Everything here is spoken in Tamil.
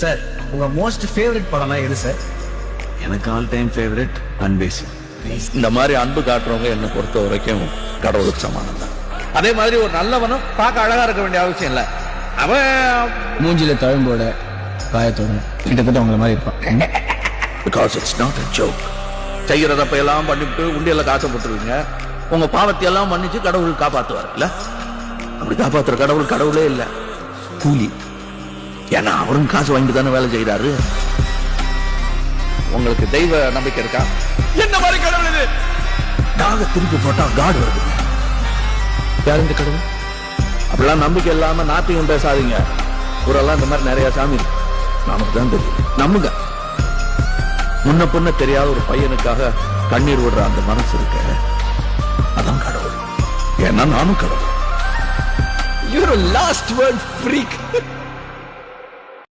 சார் உங்க மோஸ்ட் ஃபேவரட் படம்னா எது சார்? எனக்கு ஆல் டைம் ஃபேவரட் அன்பேசி. இந்த மாதிரி அன்பு காட்டுறவங்க என்னை பொறுத்த வரைக்கும் கடவுளுக்கு சமானம் தான். அதே மாதிரி ஒரு நல்லவனும் பார்க்க அழகா இருக்க வேண்டிய அவசியம் இல்லை. அவன் மூஞ்சில தழும்போட காயத்தோட கிட்டத்தட்ட உங்களை மாதிரி இருப்பான். Because it's not a joke. செய்யற தப்ப எல்லாம் பண்ணிவிட்டு உண்டியெல்லாம் காசை போட்டுருவீங்க. உங்க பாவத்தை எல்லாம் மன்னிச்சு கடவுள் காப்பாத்துவார் இல்ல? அப்படி காப்பாத்துற கடவுள் கடவுளே இல்ல, கூலி. ஏன்னா அவரும் காசு வாங்கிட்டு தானே வேலை செய்யறாரு. உங்களுக்கு தெய்வ நம்பிக்கை இருக்கா? என்ன மாதிரி கடவுள் இது? டாக திருப்பி போட்டா காடு வருது. யார் இந்த கடவுள்? அப்படிலாம் நம்பிக்கை இல்லாம நாத்தையும் பேசாதீங்க. ஊரெல்லாம் இந்த மாதிரி நிறைய சாமி இருக்கு. நமக்கு தான் தெரியும். நம்புங்க. முன்ன பொண்ண தெரியாத ஒரு பையனுக்காக கண்ணீர் விடுற அந்த மனசு இருக்க, அதான் கடவுள். ஏன்னா நானும் கடவுள். You're a last word freak.